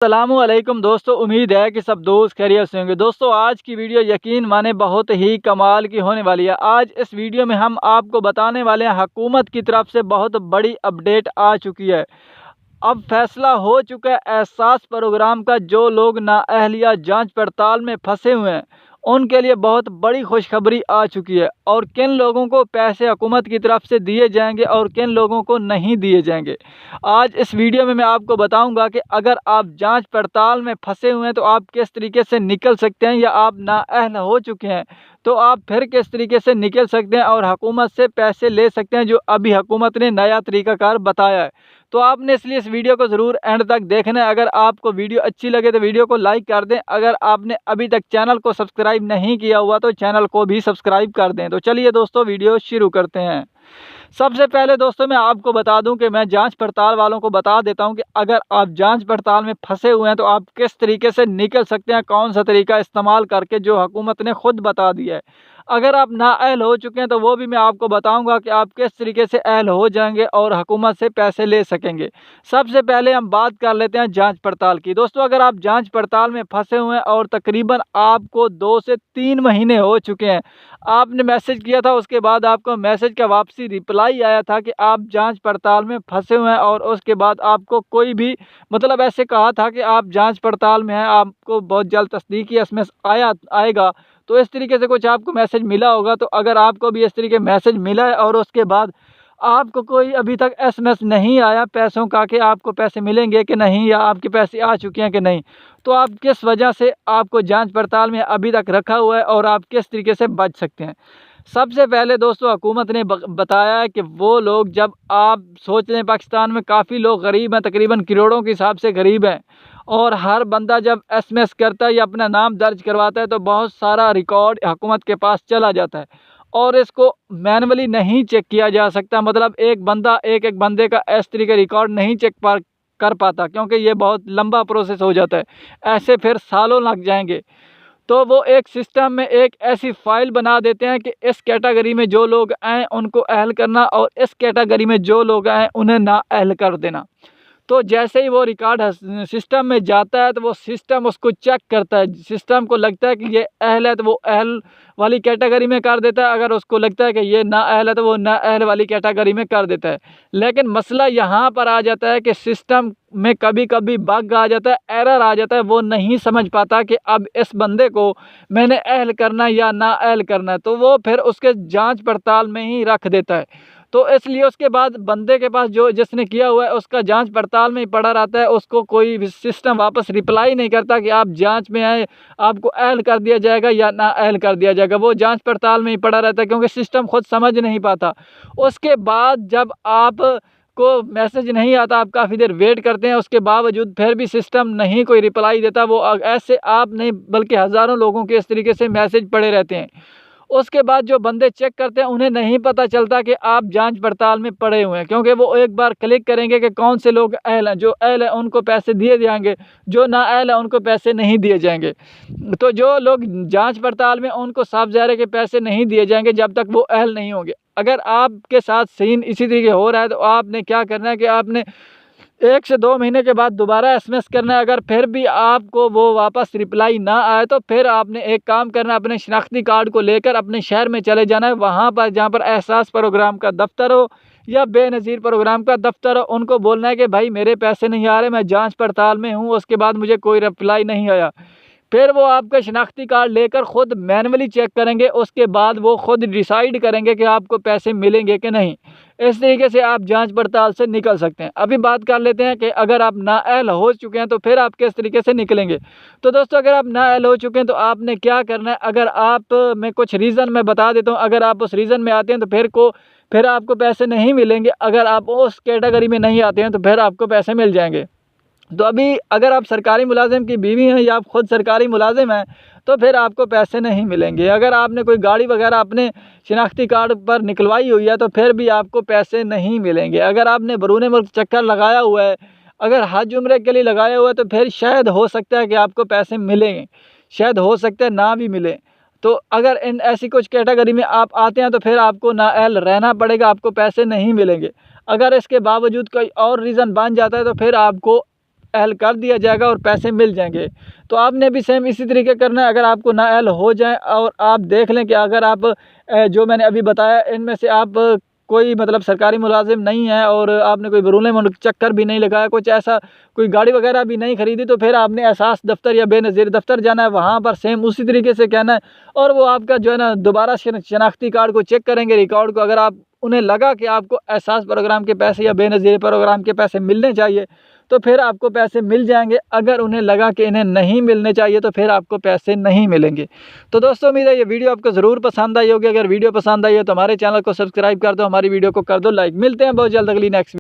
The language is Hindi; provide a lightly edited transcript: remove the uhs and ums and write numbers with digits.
अस्सलामुअलैकुम दोस्तों, उम्मीद है कि सब दोस्त खैरियत से होंगे। दोस्तों, आज की वीडियो यकीन माने बहुत ही कमाल की होने वाली है। आज इस वीडियो में हम आपको बताने वाले हैं, हुकूमत की तरफ से बहुत बड़ी अपडेट आ चुकी है। अब फैसला हो चुका है एहसास प्रोग्राम का। जो लोग नाअहलिया जांच पड़ताल में फंसे हुए हैं उनके लिए बहुत बड़ी खुशखबरी आ चुकी है। और किन लोगों को पैसे हुकूमत की तरफ से दिए जाएंगे और किन लोगों को नहीं दिए जाएंगे, आज इस वीडियो में मैं आपको बताऊंगा कि अगर आप जांच पड़ताल में फंसे हुए हैं तो आप किस तरीके से निकल सकते हैं, या आप नाअहल हो चुके हैं तो आप फिर किस तरीके से निकल सकते हैं और हुकूमत से पैसे ले सकते हैं, जो अभी हुकूमत ने नया तरीकाकार बताया है। तो आपने इसलिए इस वीडियो को ज़रूर एंड तक देखना है। अगर आपको वीडियो अच्छी लगे तो वीडियो को लाइक कर दें। अगर आपने अभी तक चैनल को सब्सक्राइब नहीं किया हुआ तो चैनल को भी सब्सक्राइब कर दें। तो चलिए दोस्तों, वीडियो शुरू करते हैं। सबसे पहले दोस्तों, मैं आपको बता दूं कि मैं जांच पड़ताल वालों को बता देता हूं कि अगर आप जांच पड़ताल में फंसे हुए हैं तो आप किस तरीके से निकल सकते हैं, कौन सा तरीका इस्तेमाल करके, जो हुकूमत ने खुद बता दिया है। अगर आप नाअहल हो चुके हैं तो वो भी मैं आपको बताऊंगा कि आप किस तरीके से अहल हो जाएंगे और हुकूमत से पैसे ले सकेंगे। सबसे पहले हम बात कर लेते हैं जांच पड़ताल की। दोस्तों, अगर आप जांच पड़ताल में फंसे हुए हैं और तकरीबन आपको 2 से 3 महीने हो चुके हैं, आपने मैसेज किया था, उसके बाद आपको मैसेज का वापसी रिप्लाई आया था कि आप जांच पड़ताल में फंसे हुए हैं, और उसके बाद आपको कोई भी मतलब ऐसे कहा था कि आप जांच पड़ताल में हैं, आपको बहुत जल्द तस्दीकी एसएमएस आएगा। तो इस तरीके से कुछ आपको मैसेज मिला होगा। तो अगर आपको भी इस तरीके मैसेज मिला है और उसके बाद आपको कोई अभी तक एसएमएस नहीं आया पैसों का कि आपको पैसे मिलेंगे कि नहीं, या आपके पैसे आ चुके हैं कि नहीं, तो आप किस वजह से आपको जांच पड़ताल में अभी तक रखा हुआ है और आप किस तरीके से बच सकते हैं। सबसे पहले दोस्तों, हुकूमत ने बताया है कि वो लोग, जब आप सोच लें पाकिस्तान में काफ़ी लोग गरीब हैं, तकरीबन करोड़ों के हिसाब से गरीब हैं, और हर बंदा जब एसएमएस करता है या अपना नाम दर्ज करवाता है तो बहुत सारा रिकॉर्ड हुकूमत के पास चला जाता है और इसको मैनुअली नहीं चेक किया जा सकता। मतलब एक बंदा एक एक बंदे का इस तरीके रिकॉर्ड नहीं चेक कर पाता, क्योंकि ये बहुत लंबा प्रोसेस हो जाता है। ऐसे फिर सालों लग जाएंगे। तो वो एक सिस्टम में एक ऐसी फाइल बना देते हैं कि इस कैटेगरी में जो लोग आएँ उनको अहल करना, और इस कैटेगरी में जो लोग आएँ उन्हें ना अहल कर देना। तो जैसे ही वो रिकॉर्ड सिस्टम में जाता है तो वो सिस्टम उसको चेक करता है। सिस्टम को लगता है कि ये अहल है तो वो अहल वाली कैटेगरी में कर देता है, अगर उसको लगता है कि ये ना अहल है तो वो ना अहल वाली कैटेगरी में कर देता है। लेकिन मसला यहाँ पर आ जाता है कि सिस्टम में कभी कभी बग आ जाता है, एरर आ जाता है। वो नहीं समझ पाता कि अब इस बंदे को मैंने अहल करना है या ना अहल करना है, तो वो फिर उसके जांच पड़ताल में ही रख देता है। तो इसलिए उसके बाद बंदे के पास जो जिसने किया हुआ है उसका जांच पड़ताल में ही पड़ा रहता है। उसको कोई भी सिस्टम वापस रिप्लाई नहीं करता कि आप जांच में आए, आपको अहल कर दिया जाएगा या ना अहल कर दिया जाएगा। वो जांच पड़ताल में ही पड़ा रहता है, क्योंकि सिस्टम खुद समझ नहीं पाता। उसके बाद जब आप को मैसेज नहीं आता, आप काफ़ी देर वेट करते हैं, उसके बावजूद फिर भी सिस्टम नहीं कोई रिप्लाई देता। वो ऐसे आप नहीं बल्कि हज़ारों लोगों के इस तरीके से मैसेज पड़े रहते हैं। उसके बाद जो बंदे चेक करते हैं उन्हें नहीं पता चलता कि आप जांच पड़ताल में पड़े हुए हैं, क्योंकि वो एक बार क्लिक करेंगे कि कौन से लोग अहल हैं। जो अहल हैं उनको पैसे दिए जाएंगे, जो ना अहल हैं उनको पैसे नहीं दिए जाएंगे। तो जो लोग जांच पड़ताल में, उनको साफ ज़ाहिर है कि पैसे नहीं दिए जाएंगे जब तक वो अहल नहीं होंगे। अगर आपके साथ सीन इसी तरीके हो रहा है तो आपने क्या करना है कि आपने 1 से 2 महीने के बाद दोबारा एसएमएस करना है। अगर फिर भी आपको वो वापस रिप्लाई ना आए तो फिर आपने एक काम करना है, अपने शनाख्ती कार्ड को लेकर अपने शहर में चले जाना है। वहाँ पर जहाँ पर एहसास प्रोग्राम का दफ्तर हो या बेनज़ीर प्रोग्राम का दफ्तर हो, उनको बोलना है कि भाई मेरे पैसे नहीं आ रहे, मैं जांच पड़ताल में हूँ, उसके बाद मुझे कोई रिप्लाई नहीं आया। फिर वो आपका शनाख्ती कार्ड लेकर ख़ुद मैनुअली चेक करेंगे। उसके बाद वो ख़ुद डिसाइड करेंगे कि आपको पैसे मिलेंगे कि नहीं। इस तरीके से आप जांच पड़ताल से निकल सकते हैं। अभी बात कर लेते हैं कि अगर आप नाअहल हो चुके हैं तो फिर आप किस तरीके से निकलेंगे। तो दोस्तों, अगर आप नाअहल हो चुके हैं तो आपने क्या करना है, अगर आप मैं कुछ रीज़न मैं बता देता हूँ। अगर आप उस रीज़न में आते हैं तो फिर आपको पैसे नहीं मिलेंगे। अगर आप उस कैटेगरी में नहीं आते हैं तो फिर आपको पैसे मिल जाएंगे। तो अभी अगर आप सरकारी मुलाजिम की बीवी हैं या आप ख़ुद सरकारी मुलाजिम हैं तो फिर आपको पैसे नहीं मिलेंगे। अगर आपने कोई गाड़ी वगैरह अपने शनाख्ती कार्ड पर निकलवाई हुई है तो फिर भी आपको पैसे नहीं मिलेंगे। अगर आपने बैरून मुल्क चक्कर लगाया हुआ है, अगर हज उम्रे के लिए लगाया हुआ है, तो फिर शायद हो सकता है कि आपको पैसे मिलेंगे, शायद हो सकता है ना भी मिले। तो अगर इन ऐसी कुछ कैटेगरी में आप आते हैं तो फिर आपको नाअहल रहना पड़ेगा, आपको पैसे नहीं मिलेंगे। अगर इसके बावजूद कोई और रीज़न बन जाता है तो फिर आपको नाअहल कर दिया जाएगा और पैसे मिल जाएंगे। तो आपने भी सेम इसी तरीके करना है। अगर आपको नाअहल हो जाए और आप देख लें कि अगर आप जो मैंने अभी बताया इनमें से आप कोई मतलब सरकारी मुलाजिम नहीं है और आपने कोई बरूने मुल्क चक्कर भी नहीं लगाया, कुछ ऐसा कोई गाड़ी वगैरह भी नहीं खरीदी, तो फिर आपने एहसास दफ्तर या बेनज़ीर दफ्तर जाना है। वहाँ पर सेम उसी तरीके से कहना है और वो आपका जो है ना दोबारा शनाख्ती कार्ड को चेक करेंगे, रिकॉर्ड को। अगर आप उन्हें लगा कि आपको एहसास प्रोग्राम के पैसे या बेनज़ीर प्रोग्राम के पैसे मिलने चाहिए तो फिर आपको पैसे मिल जाएंगे। अगर उन्हें लगा कि इन्हें नहीं मिलने चाहिए तो फिर आपको पैसे नहीं मिलेंगे। तो दोस्तों उम्मीद है ये वीडियो आपको ज़रूर पसंद आई होगी। अगर वीडियो पसंद आई है तो हमारे चैनल को सब्सक्राइब कर दो, हमारी वीडियो को कर दो लाइक। मिलते हैं बहुत जल्द अगली नेक्स्ट